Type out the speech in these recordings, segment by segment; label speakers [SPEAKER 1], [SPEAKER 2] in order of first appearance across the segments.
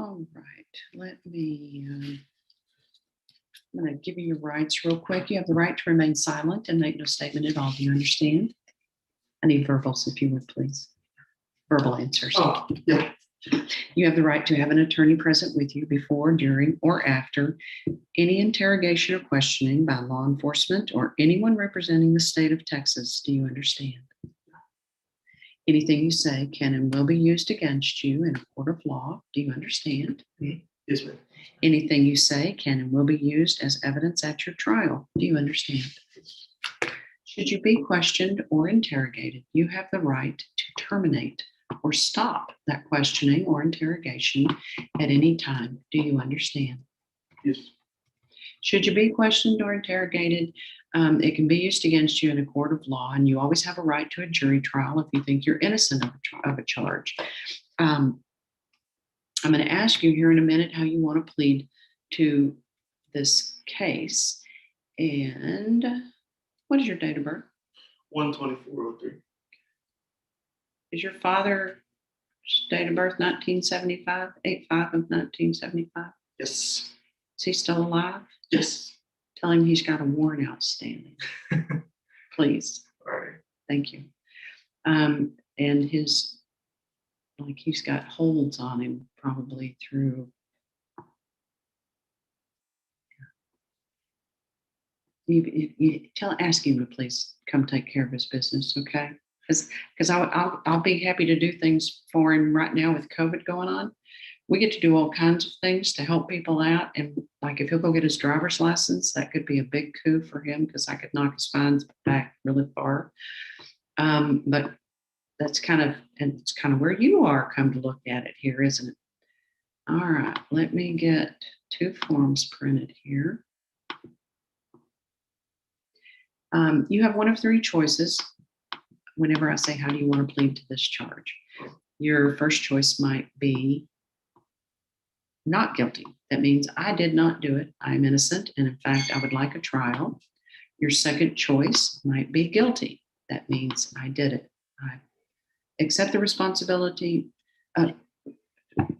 [SPEAKER 1] All right, let me, I'm going to give you your rights real quick. You have the right to remain silent and make no statement at all. Do you understand? I need verbals, if you would, please. Verbal answers.
[SPEAKER 2] Yeah.
[SPEAKER 1] You have the right to have an attorney present with you before, during, or after any interrogation or questioning by law enforcement or anyone representing the state of Texas. Do you understand? Anything you say can and will be used against you in a court of law. Do you understand?
[SPEAKER 2] Yes, ma'am.
[SPEAKER 1] Anything you say can and will be used as evidence at your trial. Do you understand? Should you be questioned or interrogated, you have the right to terminate or stop that questioning or interrogation at any time. Do you understand?
[SPEAKER 2] Yes.
[SPEAKER 1] Should you be questioned or interrogated, it can be used against you in a court of law, and you always have a right to a jury trial if you think you're innocent of a charge. I'm going to ask you here in a minute how you want to plead to this case. And what is your date of birth?
[SPEAKER 2] 1/24/03.
[SPEAKER 1] Is your father's date of birth 1975, 8/5 of 1975?
[SPEAKER 2] Yes.
[SPEAKER 1] Is he still alive?
[SPEAKER 2] Yes.
[SPEAKER 1] Tell him he's got a warrant outstanding. Please.
[SPEAKER 2] All right.
[SPEAKER 1] Thank you. And he's got holds on him probably through. Ask him to please come take care of his business, okay? Because I'll be happy to do things for him right now with COVID going on. We get to do all kinds of things to help people out. And like if he'll go get his driver's license, that could be a big coup for him because I could knock his fines back really far. But it's kind of where you are, come to look at it here, isn't it? All right, let me get 2 forms printed here. You have one of 3 choices whenever I say, how do you want to plead to this charge? Your first choice might be not guilty. That means I did not do it. I'm innocent. And in fact, I would like a trial. Your second choice might be guilty. That means I did it. I accept the responsibility.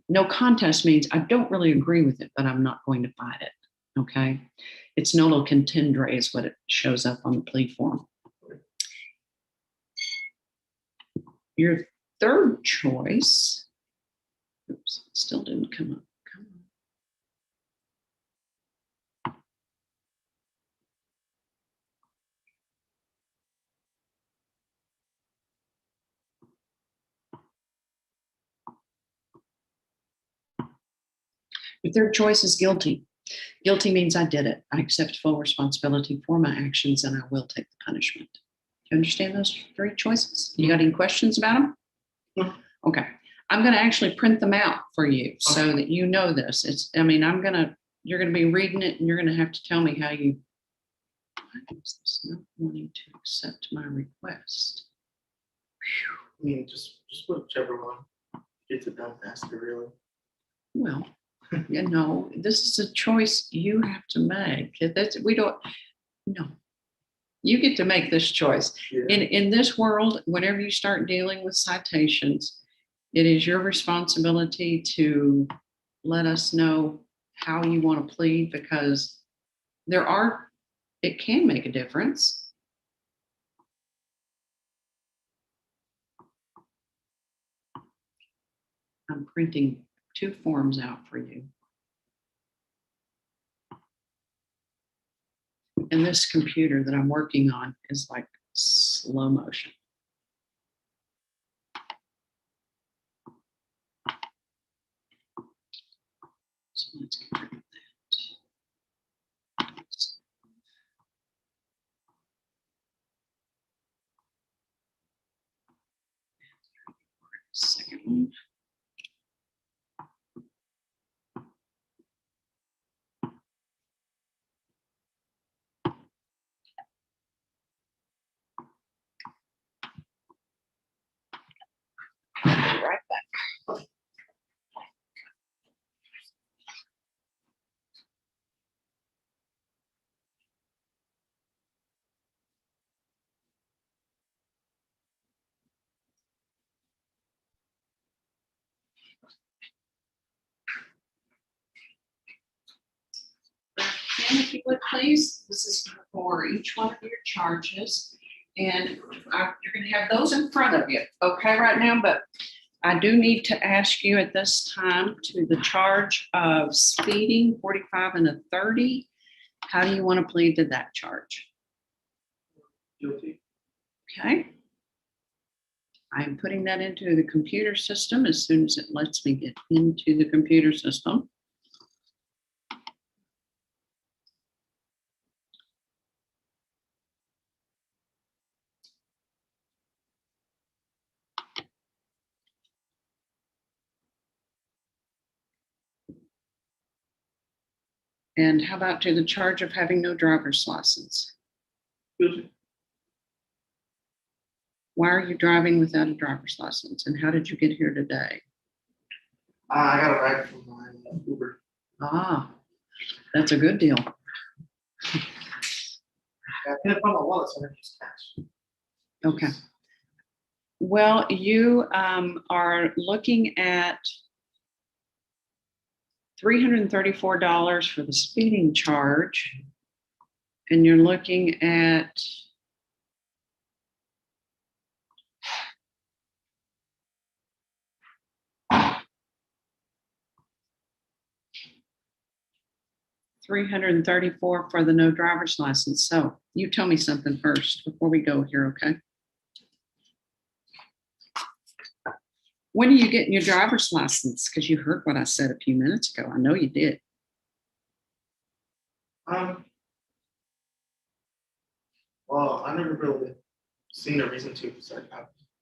[SPEAKER 1] No contest means I don't really agree with it, but I'm not going to fight it. Okay. It's nolo contendere is what it shows up on the plea form. Your third choice, oops, still didn't come up. Come on. Your third choice is guilty. Guilty means I did it. I accept full responsibility for my actions and I will take the punishment. Do you understand those 3 choices? You got any questions about them?
[SPEAKER 2] No.
[SPEAKER 1] Okay. I'm going to actually print them out for you so that you know this. You're going to be reading it and you're going to have to tell me how you. Why is this not wanting to accept my request?
[SPEAKER 2] I mean, just whichever one gets it done faster, really.
[SPEAKER 1] Well, this is a choice you have to make. No. You get to make this choice.
[SPEAKER 2] Yeah.
[SPEAKER 1] In this world, whenever you start dealing with citations, it is your responsibility to let us know how you want to plead because it can make a difference. I'm printing 2 forms out for you. And this computer that I'm working on is like slow motion. So let's get rid of that. Second one. Right back. if you would please. This is for each one of your charges. And you're going to have those in front of you, okay, right now. But I do need to ask you at this time to the charge of speeding 45 and a 30. How do you want to plead to that charge?
[SPEAKER 2] Guilty.
[SPEAKER 1] Okay. I'm putting that into the computer system as soon as it lets me get into the computer system. And how about to the charge of having no driver's license?
[SPEAKER 2] Guilty.
[SPEAKER 1] Why are you driving without a driver's license? And how did you get here today?
[SPEAKER 2] I got a ride from my Uber.
[SPEAKER 1] Ah, that's a good deal.
[SPEAKER 2] I couldn't find my wallet, so I didn't use cash.
[SPEAKER 1] Okay. Well, you are looking at $334 for the speeding charge, and you're looking at $334 for the no driver's license. So you tell me something first before we go here, okay? When are you getting your driver's license? Because you heard what I said a few minutes ago. I know you did.
[SPEAKER 2] Well, I never really seen a reason to, because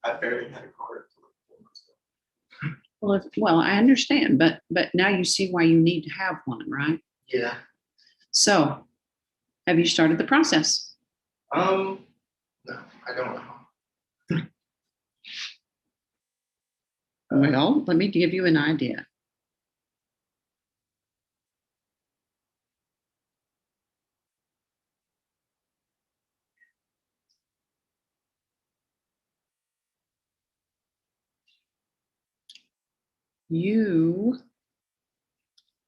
[SPEAKER 2] I barely had a car until like 4 months ago.
[SPEAKER 1] Well, I understand, but now you see why you need to have one, right?
[SPEAKER 2] Yeah.
[SPEAKER 1] So, have you started the process?
[SPEAKER 2] No, I don't know.
[SPEAKER 1] Well, let me give you an idea. You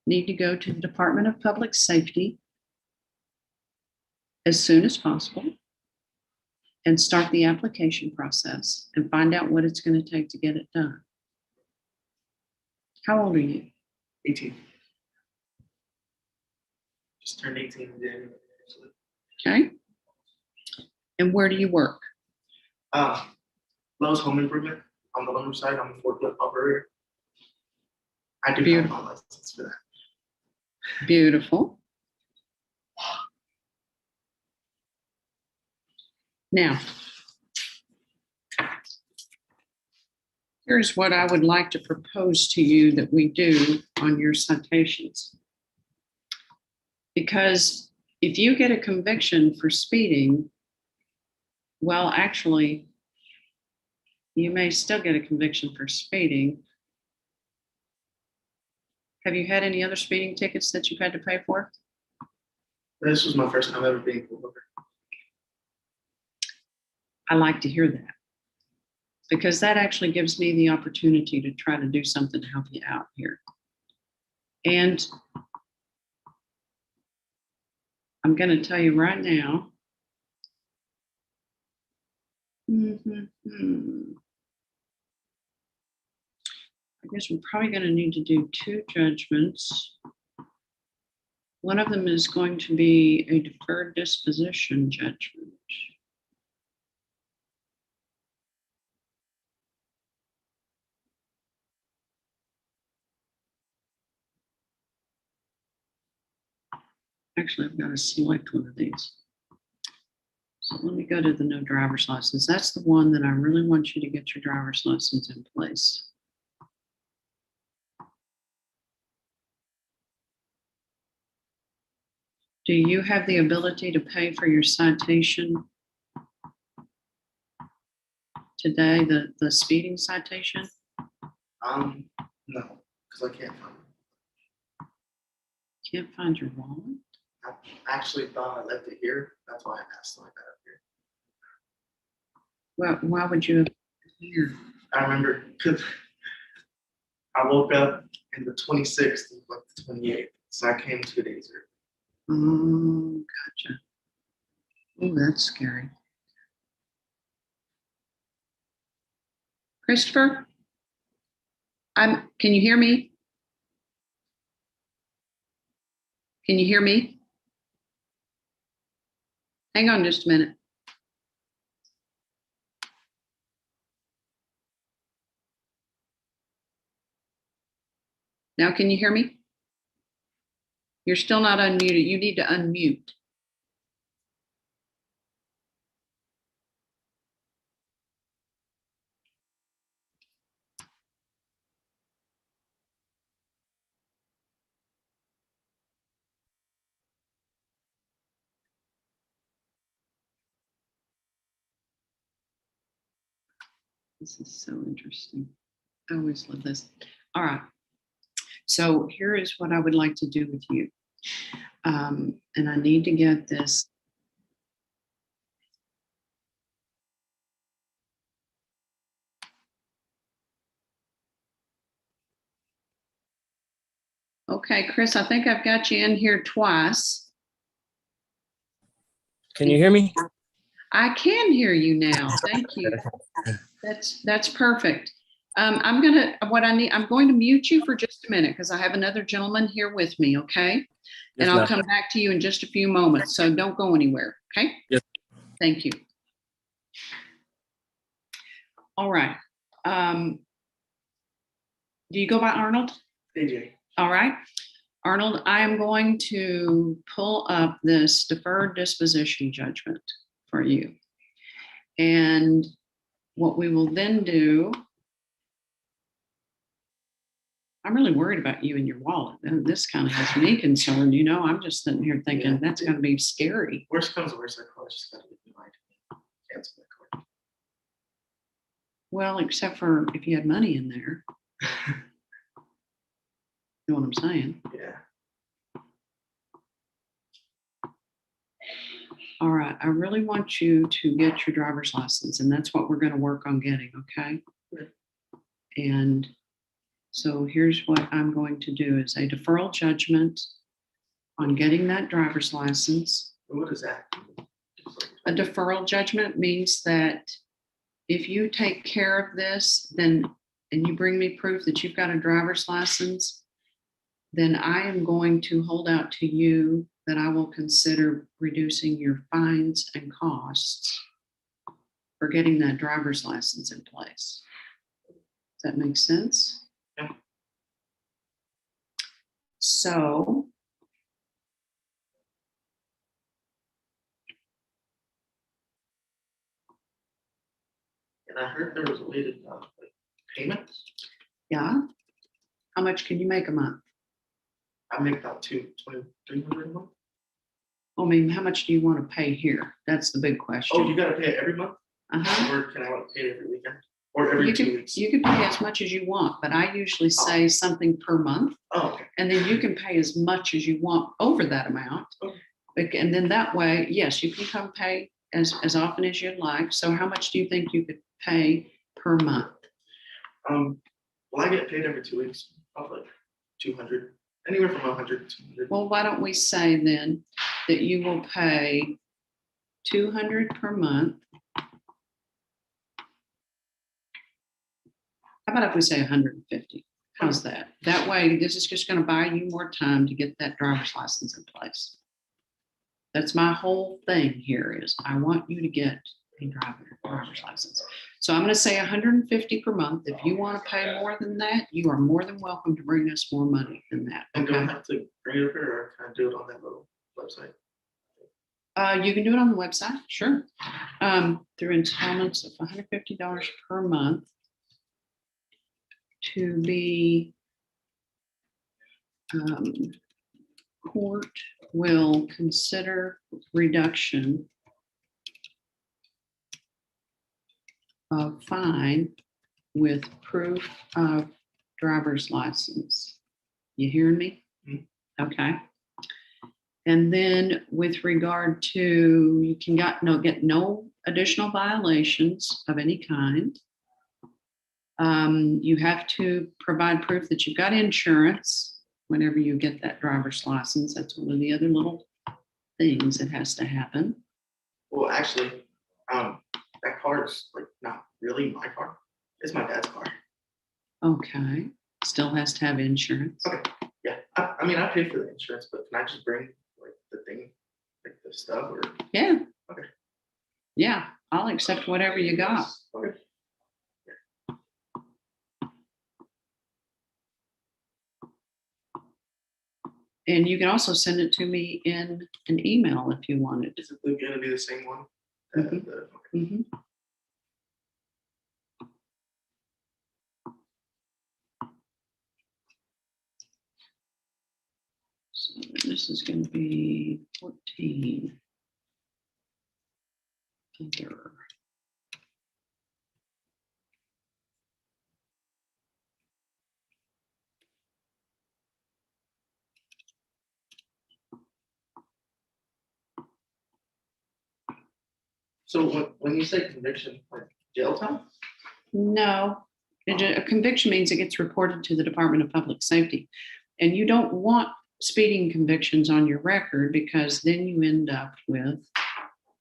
[SPEAKER 1] need to go to the Department of Public Safety as soon as possible and start the application process and find out what it's going to take to get it done. How old are you?
[SPEAKER 2] 18. Just turned 18 in January.
[SPEAKER 1] Okay. And where do you work?
[SPEAKER 2] Lowe's Home Improvement on the lumber side. I'm a forklift operator. I do have
[SPEAKER 1] Beautiful.
[SPEAKER 2] my license for that.
[SPEAKER 1] Beautiful. Now, here's what I would like to propose to you that we do on your citations. Because if you get a conviction for speeding, well, actually, you may still get a conviction for speeding. Have you had any other speeding tickets that you've had to pay for?
[SPEAKER 2] This was my first time ever being pulled over.
[SPEAKER 1] I like to hear that because that actually gives me the opportunity to try to do something to help you out here. And I'm going to tell you right now. I guess we're probably going to need to do 2 judgments. One of them is going to be a deferred disposition judgment. Actually, I've got to select one of these. So let me go to the no driver's license. That's the one that I really want you to get your driver's license in place. Do you have the ability to pay for your citation today, the speeding citation?
[SPEAKER 2] No, because I can't find it.
[SPEAKER 1] Can't find your wallet?
[SPEAKER 2] I actually thought I left it here. That's why I asked like that up here.
[SPEAKER 1] Well, why would you have it here?
[SPEAKER 2] I remember because I woke up in the 26th, like the 28th, so I came 2 days early.
[SPEAKER 1] Oh, gotcha. Oh, that's scary. Christopher, can you hear me? Can you hear me? Hang on just a minute. Now, can you hear me? You're still not unmuted. You need to unmute. This is so interesting. I always love this. All right. So here is what I would like to do with you. And I need to get this. Okay, Chris, I think I've got you in here twice.
[SPEAKER 3] Can you hear me?
[SPEAKER 1] I can hear you now. Thank you. That's perfect. I'm going to mute you for just a minute because I have another gentleman here with me, okay? And I'll come back to you in just a few moments. So don't go anywhere, okay?
[SPEAKER 3] Yes.
[SPEAKER 1] Thank you. All right. Do you go by Arnold?
[SPEAKER 2] AJ.
[SPEAKER 1] All right. Arnold, I am going to pull up this deferred disposition judgment for you. And what we will then do, I'm really worried about you and your wallet. And this kind of has me concerned. You know, I'm just sitting here thinking that's going to be scary.
[SPEAKER 2] Worst comes to worst, I probably just gotta get the right to cancel my card.
[SPEAKER 1] Well, except for if you had money in there. You know what I'm saying?
[SPEAKER 2] Yeah.
[SPEAKER 1] All right. I really want you to get your driver's license, and that's what we're going to work on getting, okay?
[SPEAKER 2] Okay.
[SPEAKER 1] And so here's what I'm going to do is a deferral judgment on getting that driver's license.
[SPEAKER 2] What is that?
[SPEAKER 1] A deferral judgment means that if you take care of this, then, and you bring me proof that you've got a driver's license, then I am going to hold out to you that I will consider reducing your fines and costs for getting that driver's license in place. Does that make sense?
[SPEAKER 2] Yeah.
[SPEAKER 1] So,
[SPEAKER 2] And I heard there was a way to like payments.
[SPEAKER 1] yeah. How much can you make a month?
[SPEAKER 2] I make about $2,300 a month.
[SPEAKER 1] I mean, how much do you want to pay here? That's the big question.
[SPEAKER 2] Oh, you gotta pay it every month?
[SPEAKER 1] Uh-huh.
[SPEAKER 2] Or can I pay it every weekend? Or every 2 weeks?
[SPEAKER 1] You can pay as much as you want, but I usually say something per month.
[SPEAKER 2] Oh, okay.
[SPEAKER 1] And then you can pay as much as you want over that amount.
[SPEAKER 2] Okay.
[SPEAKER 1] And then that way, yes, you can come pay as often as you'd like. So how much do you think you could pay per month?
[SPEAKER 2] Well, I get paid every 2 weeks, probably 200, anywhere from 100 to 200.
[SPEAKER 1] Well, why don't we say then that you will pay $200 per month? How about if we say 150? How's that? That way, this is just going to buy you more time to get that driver's license in place. That's my whole thing here is I want you to get a driver's license. So I'm going to say 150 per month. If you want to pay more than that, you are more than welcome to bring us more money than that.
[SPEAKER 2] And do I
[SPEAKER 1] Okay.
[SPEAKER 2] have to bring it over or can I do it on that little website?
[SPEAKER 1] You can do it on the website, sure. Through installments of $150 per month to be court will consider reduction of fine with proof of driver's license. You hearing me?
[SPEAKER 2] Mm-hmm.
[SPEAKER 1] Okay. And then with regard to, you can get no additional violations of any kind. You have to provide proof that you've got insurance whenever you get that driver's license. That's one of the other little things that has to happen.
[SPEAKER 2] Well, actually, that car is like not really my car. It's my dad's car.
[SPEAKER 1] Okay. Still has to have insurance.
[SPEAKER 2] Okay. Yeah. I mean, I paid for the insurance, but can I just bring like the thing, like the stuff, or?
[SPEAKER 1] Yeah.
[SPEAKER 2] Okay.
[SPEAKER 1] Yeah. I'll accept whatever you got.
[SPEAKER 2] Okay.
[SPEAKER 1] And you can also send it to me in an email if you wanted.
[SPEAKER 2] Is it going to be the same one?
[SPEAKER 1] Mhm.
[SPEAKER 2] Okay.
[SPEAKER 1] Mm-hmm. So this is going to be 14. Other.
[SPEAKER 2] So when you say conviction, like jail time?
[SPEAKER 1] No, a conviction means it gets reported to the Department of Public Safety. And you don't want speeding convictions on your record because then you end up with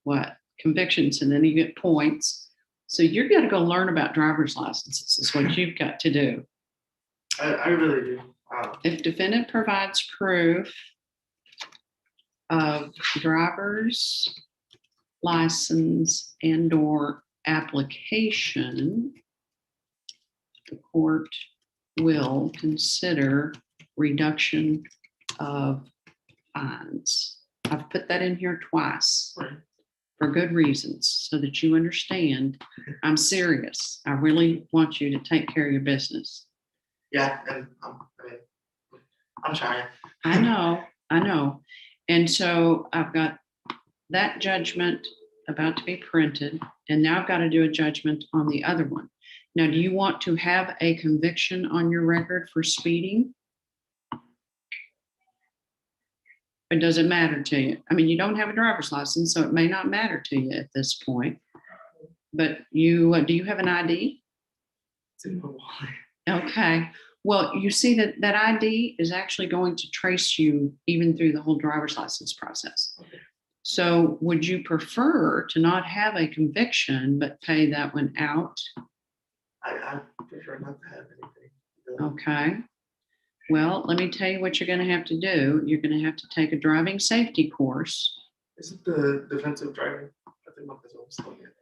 [SPEAKER 1] what? Convictions, and then you get points. So you're going to go learn about driver's licenses is what you've got to do.
[SPEAKER 2] I really do.
[SPEAKER 1] If defendant provides proof of driver's license and/or application, the court will consider reduction of fines. I've put that in here twice
[SPEAKER 2] Right.
[SPEAKER 1] for good reasons so that you understand I'm serious. I really want you to take care of your business.
[SPEAKER 2] Yeah, and I'm trying.
[SPEAKER 1] I know. And so I've got that judgment about to be printed, and now I've got to do a judgment on the other one. Now, do you want to have a conviction on your record for speeding? Or does it matter to you? I mean, you don't have a driver's license, so it may not matter to you at this point. But you do you have an ID?
[SPEAKER 2] It's in my wallet.
[SPEAKER 1] Okay. Well, you see that ID is actually going to trace you even through the whole driver's license process.
[SPEAKER 2] Okay.
[SPEAKER 1] So would you prefer to not have a conviction, but pay that one out?
[SPEAKER 2] I prefer not to have anything.
[SPEAKER 1] Okay. Well, let me tell you what you're going to have to do. You're going to have to take a driving safety course.
[SPEAKER 2] Is it the defensive driving? I think that's what I'm still getting.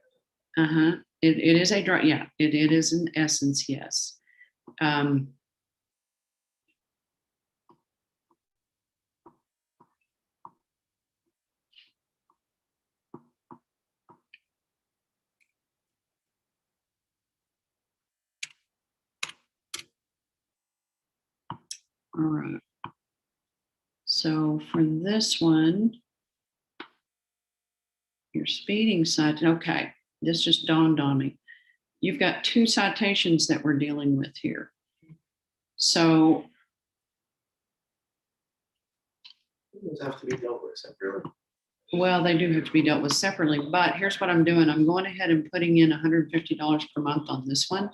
[SPEAKER 1] Uh-huh. It is a drive. Yeah, it is in essence, yes. All right. So for this one, your speeding citation. Okay, this just dawned on me. You've got 2 citations that we're dealing with here. So
[SPEAKER 2] Those have to be dealt with separately.
[SPEAKER 1] well, they do have to be dealt with separately, but here's what I'm doing. I'm going ahead and putting in $150 per month on this one.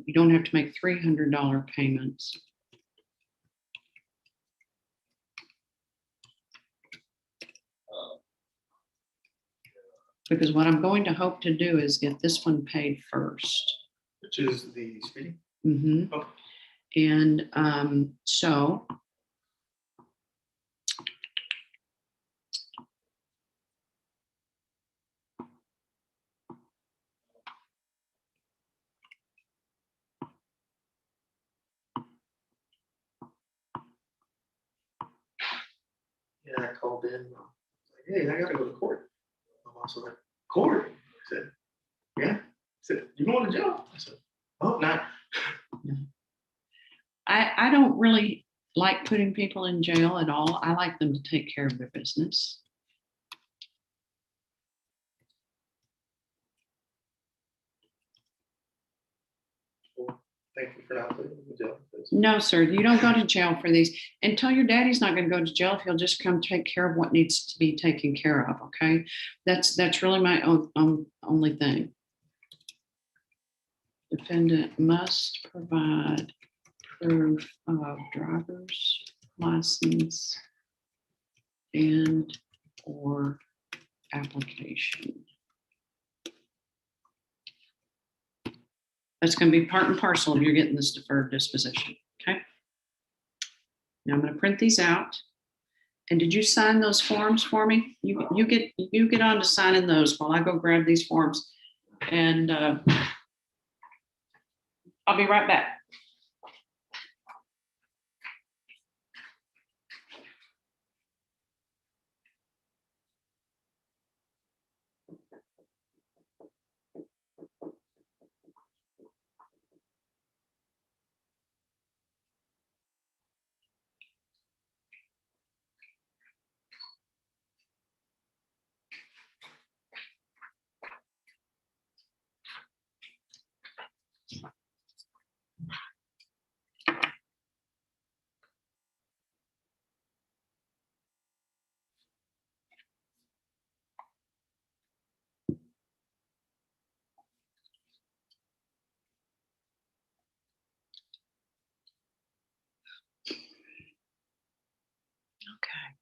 [SPEAKER 1] You don't have to make $300 payments. Because what I'm going to hope to do is get this one paid first.
[SPEAKER 2] Which is the speeding?
[SPEAKER 1] Mm-hmm.
[SPEAKER 2] Okay.
[SPEAKER 1] And so
[SPEAKER 2] Yeah, I called in. Like, hey, I gotta go to court. I'm also like, court? I said, yeah. I said, you going to jail? I said, oh, not.
[SPEAKER 1] I don't really like putting people in jail at all. I like them to take care of their business.
[SPEAKER 2] Well, thank you for not putting me in jail.
[SPEAKER 1] No, sir, you don't go to jail for these. And tell your daddy's not going to go to jail if he'll just come take care of what needs to be taken care of. Okay, that's really my only thing. Defendant must provide proof of driver's license and or application. That's going to be part and parcel of you're getting this deferred disposition. Okay. Now I'm going to print these out. And did you sign those forms for me? You get on to signing those while I go grab these forms, and I'll be right back. Okay.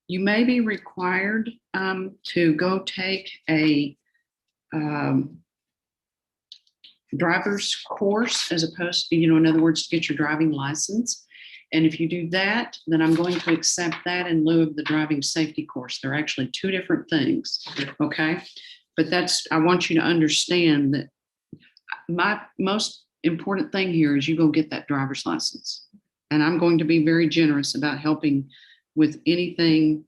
[SPEAKER 1] You may be required to go take a driver's course as opposed to, in other words, to get your driving license. And if you do that, then I'm going to accept that in lieu of the driving safety course. They're actually two different things. Okay. But I want you to understand that my most important thing here is you go get that driver's license. And I'm going to be very generous about helping with anything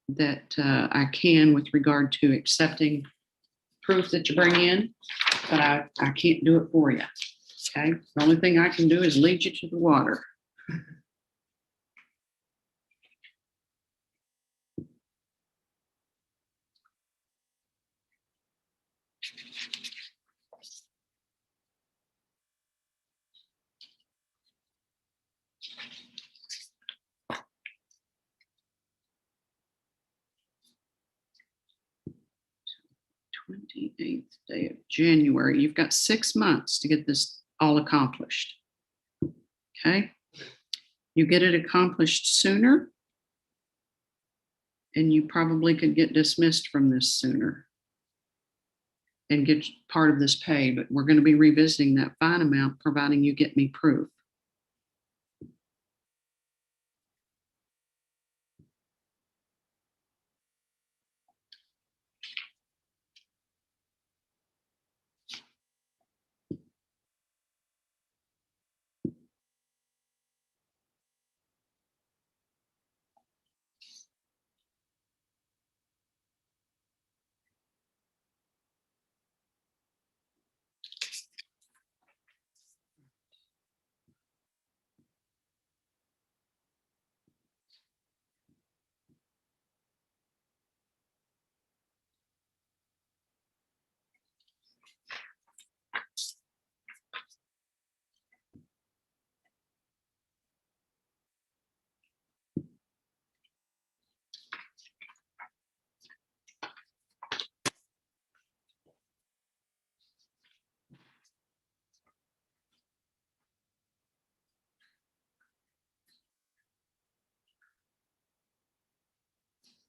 [SPEAKER 1] that I can with regard to accepting proof that you bring in, but I can't do it for you. Okay. The only thing I can do is lead you to the water. (28th day of January). You've got 6 months to get this all accomplished. Okay. You get it accomplished sooner, and you probably could get dismissed from this sooner and get part of this pay, but we're going to be revisiting that fine amount, providing you get me proof.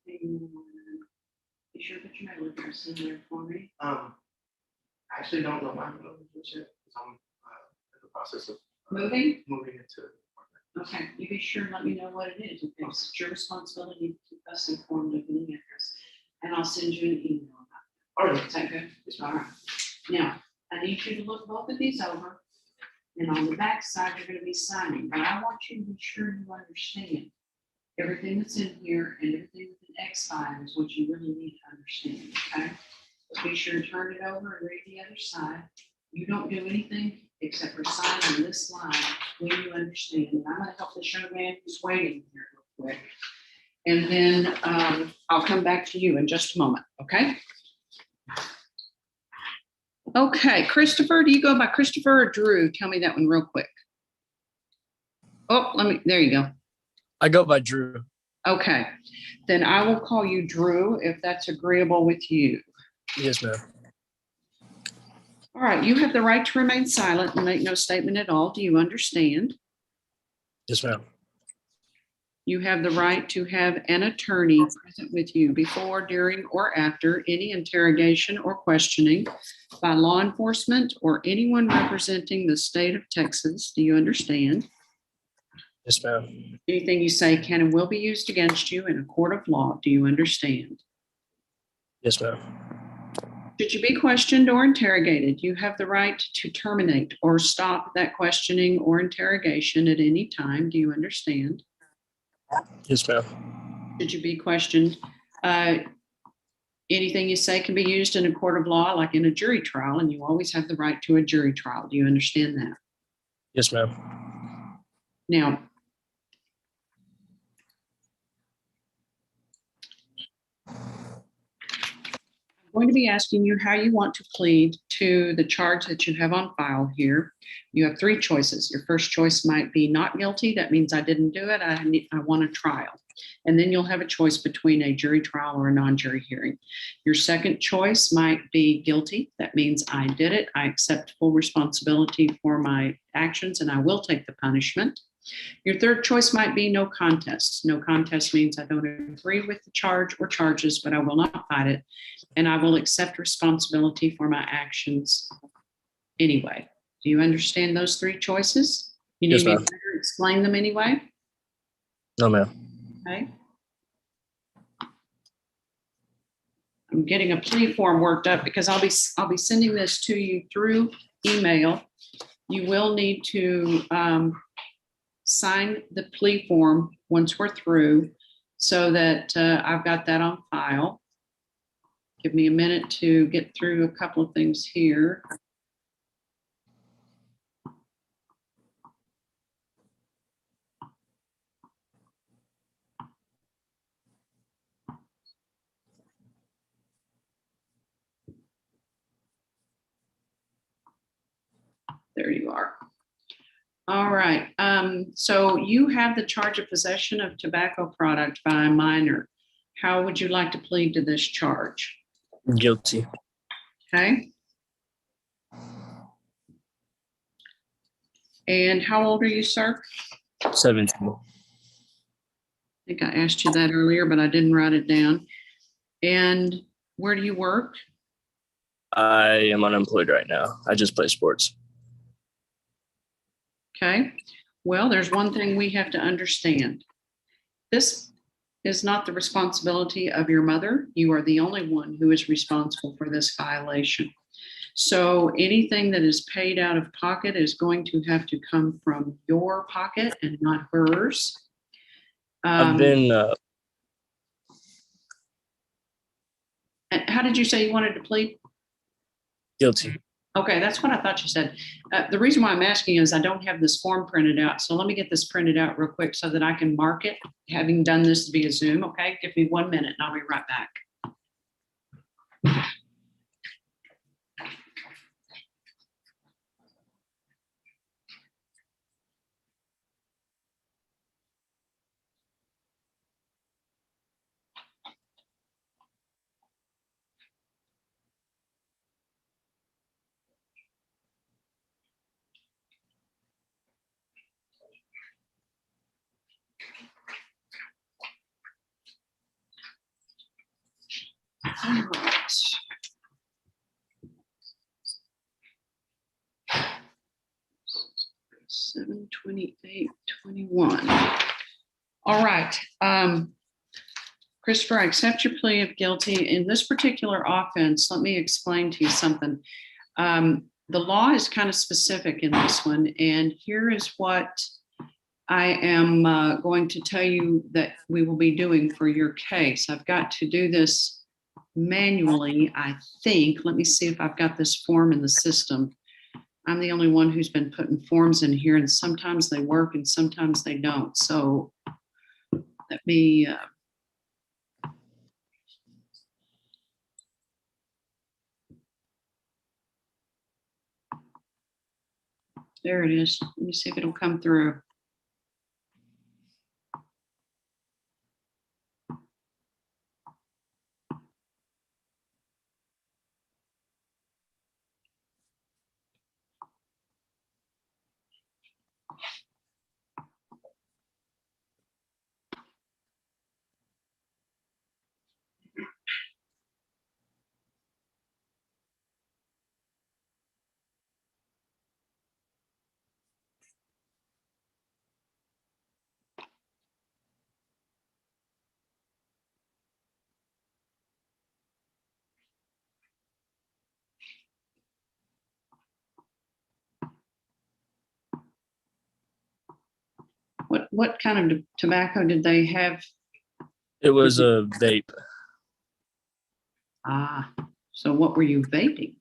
[SPEAKER 1] And be sure to put your mail address in there for me.
[SPEAKER 2] I actually don't know my middle address yet, because I'm in the process of
[SPEAKER 1] Moving?
[SPEAKER 2] moving into the apartment.
[SPEAKER 1] Okay, you be sure and let me know what it is. Okay, it's your responsibility to keep us informed of any address. And I'll send you an email about
[SPEAKER 2] All
[SPEAKER 1] it.
[SPEAKER 2] right.
[SPEAKER 1] Is that good? All right. Now, I need you to look both of these over. And on the back side, you're gonna be signing, but I want you to be sure you understand everything that's in here and everything with an X5 is what you really need to understand, okay? So be sure to turn it over and read the other side. You don't do anything except for sign on this line when you understand. And I'm gonna help this young man who's waiting here real quick. And then I'll come back to you in just a moment, okay? Okay, Christopher, do you go by Christopher or Drew? Tell me that one real quick. Oh, there you go.
[SPEAKER 3] I go by Drew.
[SPEAKER 1] Okay, then I will call you Drew if that's agreeable with you.
[SPEAKER 3] Yes, ma'am.
[SPEAKER 1] All right, you have the right to remain silent and make no statement at all. Do you understand?
[SPEAKER 3] Yes, ma'am.
[SPEAKER 1] You have the right to have an attorney present with you before, during, or after any interrogation or questioning by law enforcement or anyone representing the state of Texas. Do you understand?
[SPEAKER 3] Yes, ma'am.
[SPEAKER 1] Anything you say can and will be used against you in a court of law. Do you understand?
[SPEAKER 3] Yes, ma'am.
[SPEAKER 1] Should you be questioned or interrogated, you have the right to terminate or stop that questioning or interrogation at any time. Do you understand?
[SPEAKER 3] Yes, ma'am.
[SPEAKER 1] Should you be questioned, anything you say can be used in a court of law, like in a jury trial, and you always have the right to a jury trial. Do you understand that?
[SPEAKER 3] Yes, ma'am.
[SPEAKER 1] Now, I'm going to be asking you how you want to plead to the charge that you have on file here. You have three choices. Your first choice might be not guilty. That means I didn't do it. I want a trial. And then you'll have a choice between a jury trial or a non-jury hearing. Your second choice might be guilty. That means I did it. I accept full responsibility for my actions and I will take the punishment. Your third choice might be no contest. No contest means I don't agree with the charge or charges, but I will not fight it. And I will accept responsibility for my actions anyway. Do you understand those three choices? You need
[SPEAKER 3] Yes,
[SPEAKER 1] me
[SPEAKER 3] ma'am.
[SPEAKER 1] to explain them anyway?
[SPEAKER 3] No, ma'am.
[SPEAKER 1] Okay. I'm getting a plea form worked up because I'll be sending this to you through email. You will need to sign the plea form once we're through so that I've got that on file. Give me a minute to get through a couple of things here. There you are. All right. So you have the charge of possession of tobacco product by a minor. How would you like to plead to this charge?
[SPEAKER 3] Guilty.
[SPEAKER 1] Okay. And how old are you, sir?
[SPEAKER 3] 17.
[SPEAKER 1] I think I asked you that earlier, but I didn't write it down. And where do you work?
[SPEAKER 3] I am unemployed right now. I just play sports.
[SPEAKER 1] Okay. Well, there's one thing we have to understand. This is not the responsibility of your mother. You are the only one who is responsible for this violation. So anything that is paid out of pocket is going to have to come from your pocket and not hers.
[SPEAKER 3] I've been
[SPEAKER 1] How did you say you wanted to plead?
[SPEAKER 3] guilty.
[SPEAKER 1] Okay, that's what I thought you said. The reason why I'm asking is I don't have this form printed out. So let me get this printed out real quick so that I can mark it, having done this via Zoom. Okay, give me 1 minute and I'll be right back. 7/28/21. All right. Christopher, I accept your plea of guilty. In this particular offense, let me explain to you something. The law is kind of specific in this one, and here is what I am going to tell you that we will be doing for your case. I've got to do this manually, I think. Let me see if I've got this form in the system. I'm the only one who's been putting forms in here, and sometimes they work and sometimes they don't. So let me. There it is. Let me see if it'll come through. What kind of tobacco did they have?
[SPEAKER 3] It was a vape.
[SPEAKER 1] Ah, so what were you vaping?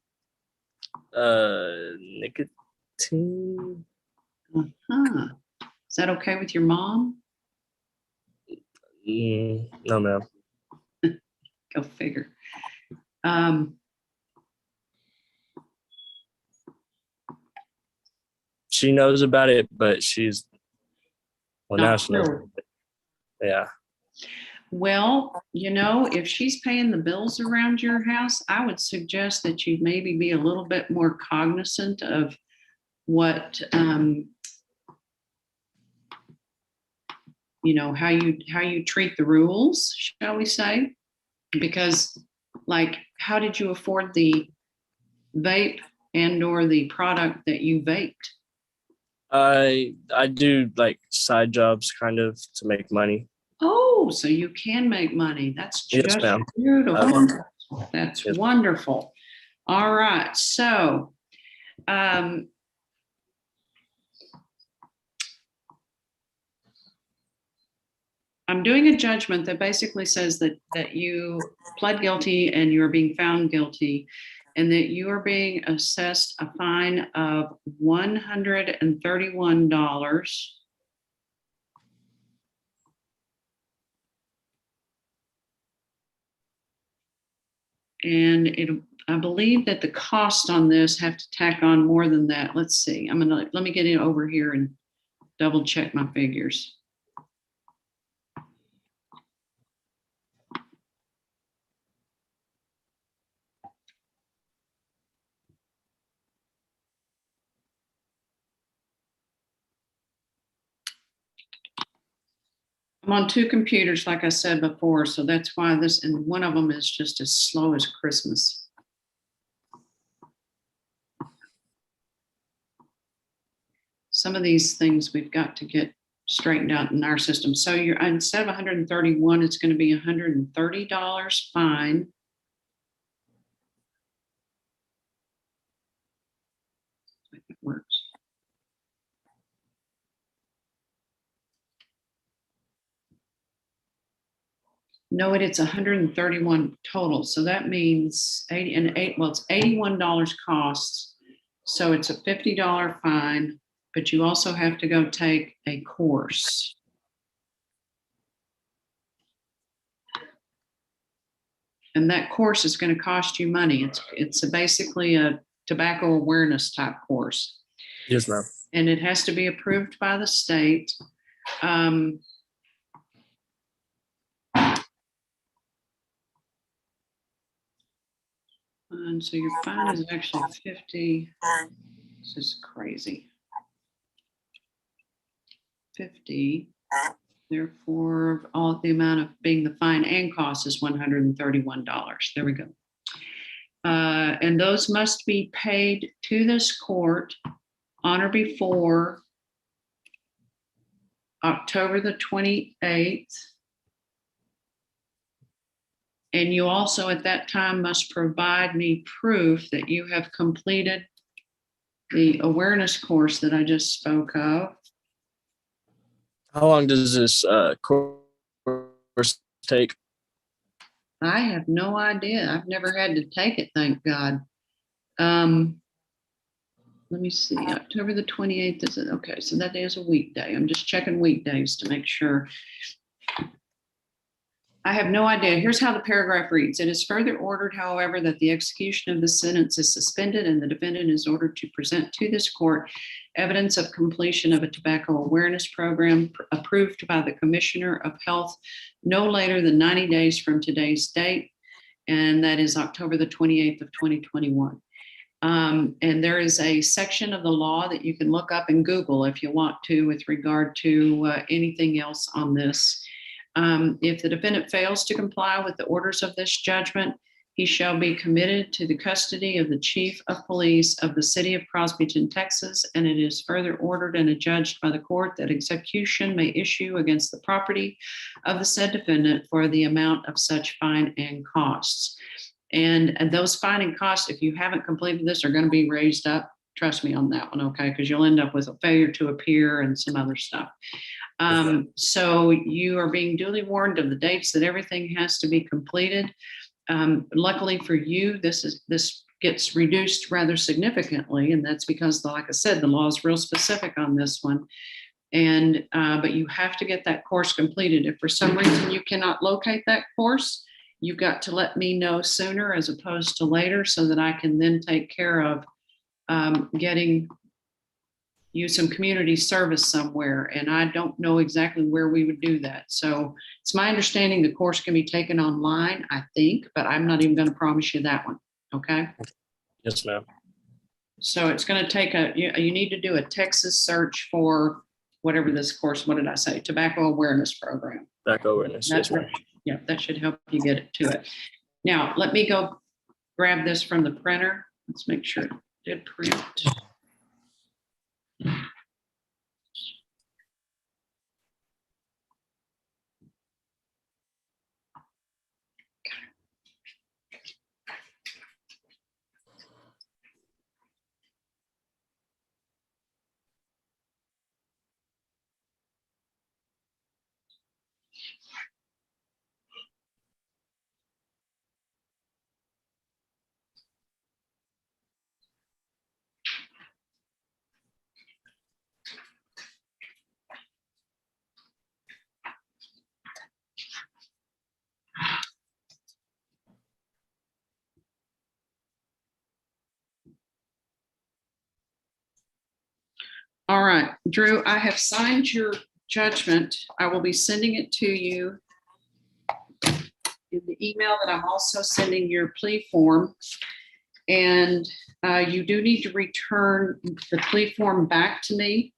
[SPEAKER 3] Nicotine.
[SPEAKER 1] Uh-huh. Is that okay with your mom?
[SPEAKER 3] No, ma'am.
[SPEAKER 1] Go figure.
[SPEAKER 3] She knows about it, but well, now
[SPEAKER 1] Not
[SPEAKER 3] she knows.
[SPEAKER 1] sure.
[SPEAKER 3] Yeah.
[SPEAKER 1] Well, if she's paying the bills around your house, I would suggest that you maybe be a little bit more cognizant of what, how you treat the rules, shall we say? Because, like, how did you afford the vape and or the product that you vaped?
[SPEAKER 3] I do like side jobs kind of to make money.
[SPEAKER 1] Oh, so you can make money. That's
[SPEAKER 3] Yes,
[SPEAKER 1] just
[SPEAKER 3] ma'am.
[SPEAKER 1] beautiful. That's
[SPEAKER 3] Yes.
[SPEAKER 1] wonderful. All right. So, I'm doing a judgment that basically says that you pled guilty and you're being found guilty, and that you are being assessed a fine of $131. And I believe that the cost on this have to tack on more than that. Let's see. Let me get it over here and double check my figures. I'm on two computers, like I said before, so that's why and one of them is just as slow as Christmas. Some of these things we've got to get straightened out in our system. So instead of 131, it's going to be $130 fine. If it works. No, it's 131 total. So that means it's $81 costs. So it's a $50 fine, but you also have to go take a course. And that course is going to cost you money. It's basically a tobacco awareness type course.
[SPEAKER 3] Yes, ma'am.
[SPEAKER 1] And it has to be approved by the state. And so your fine is actually 50. This is crazy. 50. Therefore, all the amount of being the fine and cost is $131. There we go. And those must be paid to this court on or before October the 28th. And you also at that time must provide me proof that you have completed the awareness course that I just spoke of.
[SPEAKER 3] How long does this course take?
[SPEAKER 1] I have no idea. I've never had to take it, thank God. Let me see, October the 28th is it? Okay, so that day is a weekday. I'm just checking weekdays to make sure. I have no idea. Here's how the paragraph reads. It is further ordered, however, that the execution of the sentence is suspended and the defendant is ordered to present to this court evidence of completion of a tobacco awareness program approved by the Commissioner of Health no later than 90 days from today's date, and that is October the 28th of 2021. And there is a section of the law that you can look up in Google if you want to with regard to anything else on this. If the defendant fails to comply with the orders of this judgment, he shall be committed to the custody of the chief of police of the city of Crosbyton, Texas, and it is further ordered and adjudged by the court that execution may issue against the property of the said defendant for the amount of such fine and costs. And those fine and costs, if you haven't completed this, are going to be raised up. Trust me on that one, okay? Because you'll end up with a failure to appear and some other stuff. So you are being duly warned of the dates that everything has to be completed. Luckily for you, this gets reduced rather significantly, and that's because, like I said, the law is real specific on this one. And but you have to get that course completed. If for some reason you cannot locate that course, you've got to let me know sooner as opposed to later, so that I can then take care of getting you some community service somewhere. And I don't know exactly where we would do that. So it's my understanding the course can be taken online, I think, but I'm not even going to promise you that one. Okay.
[SPEAKER 3] Yes, ma'am.
[SPEAKER 1] So it's going to take you need to do a Texas search for whatever this course, what did I say? Tobacco awareness program.
[SPEAKER 3] Tobacco awareness. Yes, ma'am.
[SPEAKER 1] Yeah, that should help you get it to it. Now, let me go grab this from the printer. Let's make sure it did print. All right, Drew, I have signed your judgment. I will be sending it to you in the email that I'm also sending your plea form. And you do need to return the plea form back to me.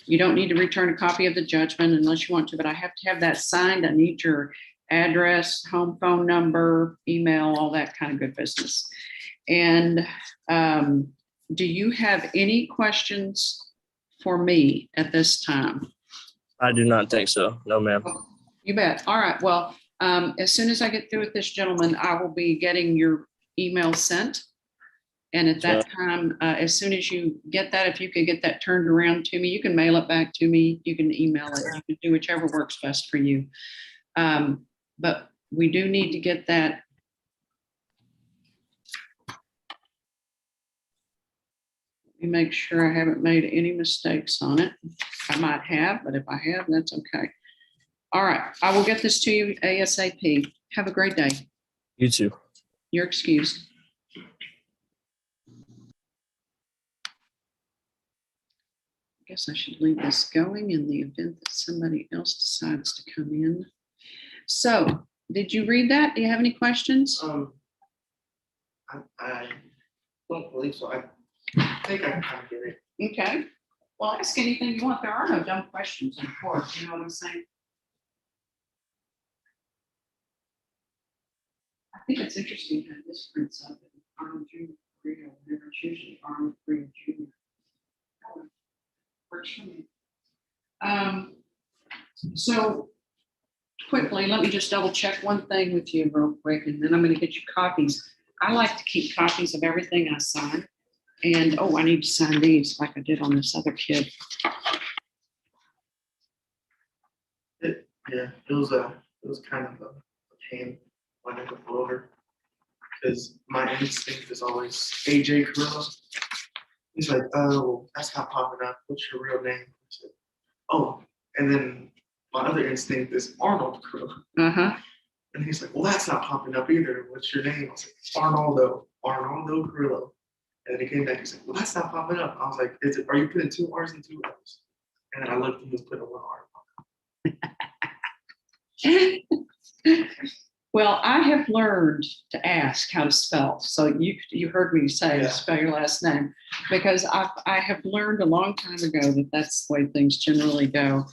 [SPEAKER 1] You don't need to return a copy of the judgment unless you want to, but I have to have that signed. I need your address, home phone number, email, all that kind of good business. And do you have any questions for me at this time?
[SPEAKER 3] I do not think so. No, ma'am.
[SPEAKER 1] You bet. All right. Well, as soon as I get through with this gentleman, I will be getting your email sent. And at that time, as soon as you get that, if you could get that turned around to me, you can mail it back to me. You can email it. You can do whichever works best for you. But we do need to get that. Let me make sure I haven't made any mistakes on it. I might have, but if I have, that's okay. All right. I will get this to you ASAP. Have a great day.
[SPEAKER 3] You too.
[SPEAKER 1] You're excused. I guess I should leave this going in the event that somebody else decides to come in. So, did you read that? Do you have any questions?
[SPEAKER 2] I don't believe so. I think I can kind of get it.
[SPEAKER 1] Okay. Well, ask anything you want. There are no dumb questions in court. You know what I'm saying? I think it's interesting that this prints up in Arnold Junior Korea whenever it's usually Arnold Korea Junior. Works for me. So quickly, let me just double check one thing with you real quick, and then I'm going to get you copies. I like to keep copies of everything I sign. And, oh, I need to sign these like I did on this other kid.
[SPEAKER 2] It was kind of a pain when I took over because my instinct is always AJ Carrillo. He's like, oh, that's not popping up. What's your real name? I said, oh, and then my other instinct is Arnold Carrillo.
[SPEAKER 1] Uh-huh.
[SPEAKER 2] And he's like, well, that's not popping up either. What's your name? I was like, Arnaldo Carrillo. And then he came back and said, well, that's not popping up. I was like, are you putting 2 R's and 2 R's? And then I looked and he was putting 1 R.
[SPEAKER 1] Well, I have learned to ask how to spell. So you heard me say
[SPEAKER 2] Yeah.
[SPEAKER 1] spell your last name, because I have learned a long time ago that that's the way things generally go.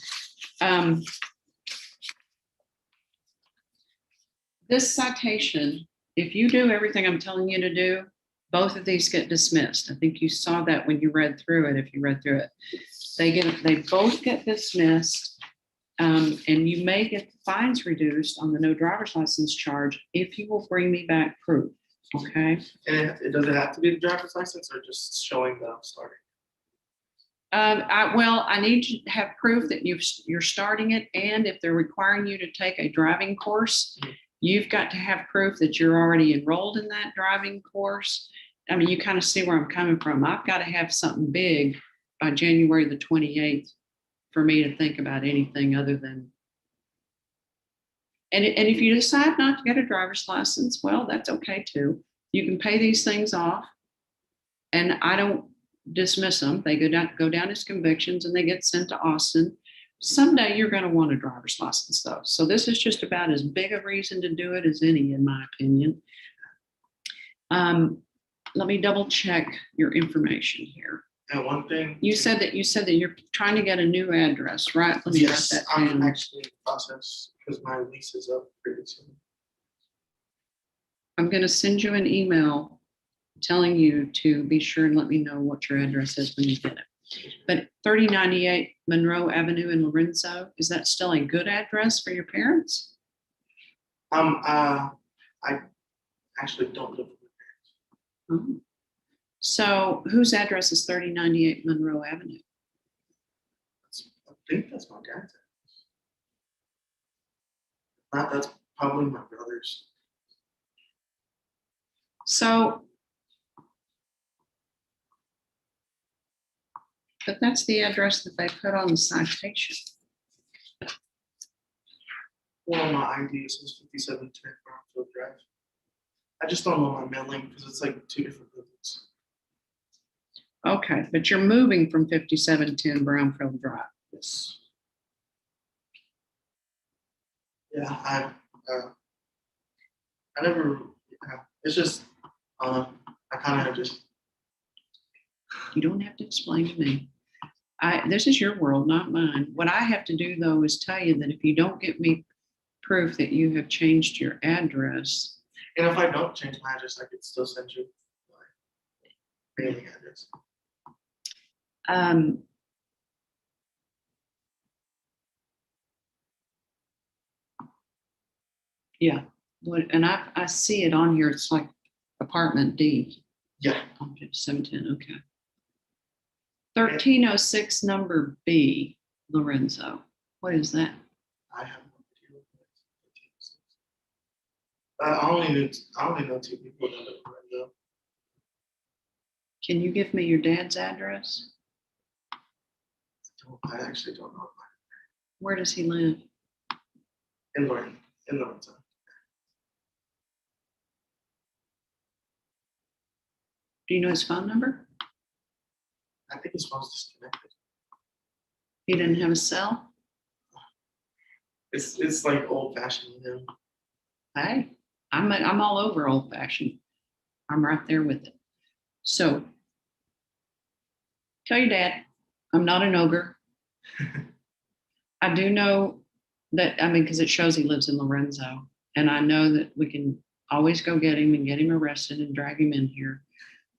[SPEAKER 1] This citation, if you do everything I'm telling you to do, both of these get dismissed. I think you saw that when you read through it. If you read through it, they both get dismissed. And you may get the fines reduced on the no driver's license charge if you will bring me back proof. Okay.
[SPEAKER 2] And does it have to be the driver's license or just showing that I'm starting?
[SPEAKER 1] I need to have proof that you're starting it, and if they're requiring you to take a driving course, you've got to have proof that you're already enrolled in that driving course. I mean, you kind of see where I'm coming from. I've got to have something big by January the 28th for me to think about anything other than. And if you decide not to get a driver's license, well, that's okay too. You can pay these things off, and I don't dismiss them. They go down as convictions and they get sent to Austin. Someday you're going to want a driver's license though. So this is just about as big a reason to do it as any, in my opinion. Let me double check your information here.
[SPEAKER 2] And one thing
[SPEAKER 1] You said that you're trying to get a new address, right? Let me
[SPEAKER 2] yes,
[SPEAKER 1] write that
[SPEAKER 2] I'm
[SPEAKER 1] down.
[SPEAKER 2] actually in the process because my lease is up pretty soon.
[SPEAKER 1] I'm going to send you an email telling you to be sure and let me know what your address is when you get it. But 3098 Monroe Avenue in Lorenzo, is that still a good address for your parents?
[SPEAKER 2] I actually don't live with my parents.
[SPEAKER 1] Oh. So whose address is 3098 Monroe Avenue?
[SPEAKER 2] I think that's my dad's address. That's probably my brother's.
[SPEAKER 1] So, but that's the address that they put on the citation.
[SPEAKER 2] Well, my ID says 5710 Brownfield Drive. I just don't know my mailing because it's like 2 different buildings.
[SPEAKER 1] Okay, but you're moving from 5710 Brownfield Drive.
[SPEAKER 2] Yes. Yeah, I never. Yeah, it's just I kind of just.
[SPEAKER 1] You don't have to explain to me. This is your world, not mine. What I have to do though is tell you that if you don't get me proof that you have changed your address.
[SPEAKER 2] And if I don't change my address, I could still send you my mailing address.
[SPEAKER 1] Yeah, and I see it on here. It's like apartment D.
[SPEAKER 2] Yeah.
[SPEAKER 1] On 5710, okay. 1306 number B, Lorenzo. What is that?
[SPEAKER 2] I have no idea. I only know 2 people that live in Lorenzo.
[SPEAKER 1] Can you give me your dad's address?
[SPEAKER 2] I actually don't know.
[SPEAKER 1] Where does he live?
[SPEAKER 2] In Lorenzo.
[SPEAKER 1] Do you know his phone number?
[SPEAKER 2] I think his phone's disconnected.
[SPEAKER 1] He didn't have a cell?
[SPEAKER 2] It's like old fashioned, you know.
[SPEAKER 1] Hey, I'm all over old fashioned. I'm right there with it. So tell your dad, I'm not an ogre. I do know that, because it shows he lives in Lorenzo, and I know that we can always go get him and get him arrested and drag him in here,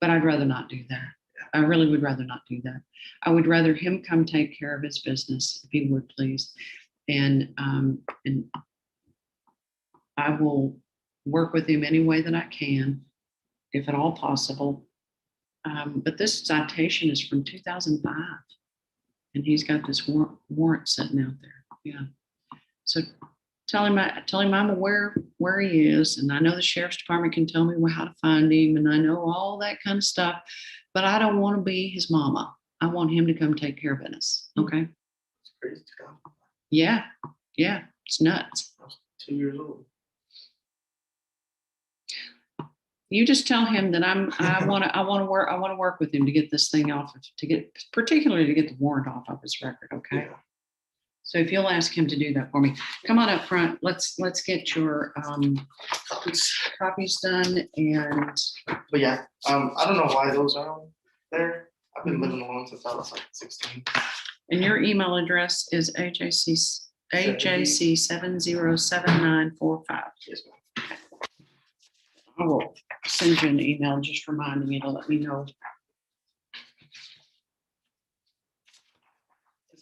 [SPEAKER 1] but I'd rather not do that. I really would rather not do that. I would rather him come take care of his business, if he would please. And I will work with him any way that I can, if at all possible. But this citation is from 2005, and he's got this warrant sitting out there. Yeah. So tell him I'm aware where he is, and I know the sheriff's department can tell me how to find him, and I know all that kind of stuff. But I don't want to be his mama. I want him to come take care of business. Okay.
[SPEAKER 2] It's crazy stuff.
[SPEAKER 1] Yeah. Yeah. It's nuts.
[SPEAKER 2] I was 2 years old.
[SPEAKER 1] You just tell him that I want to work with him to get this thing off, particularly to get the warrant off of his record. Okay.
[SPEAKER 2] Yeah.
[SPEAKER 1] So if you'll ask him to do that for me, come on up front. Let's get your copies done. And
[SPEAKER 2] But yeah, I don't know why those are on there. I've been living alone since I was like 16.
[SPEAKER 1] your email address is AJC707945.
[SPEAKER 2] Yes, ma'am.
[SPEAKER 1] I will send you an email just reminding you to let me know.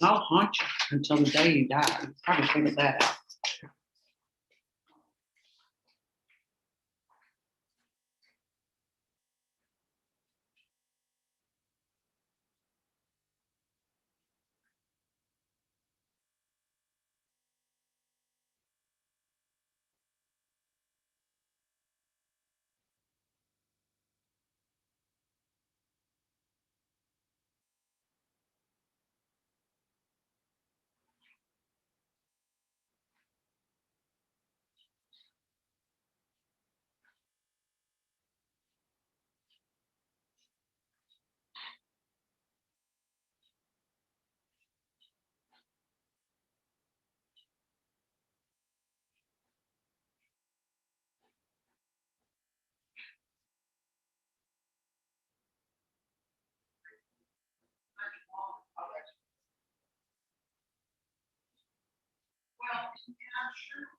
[SPEAKER 1] I'll haunt you until the day you die. You probably figured that out. Well, yeah, I'm sure.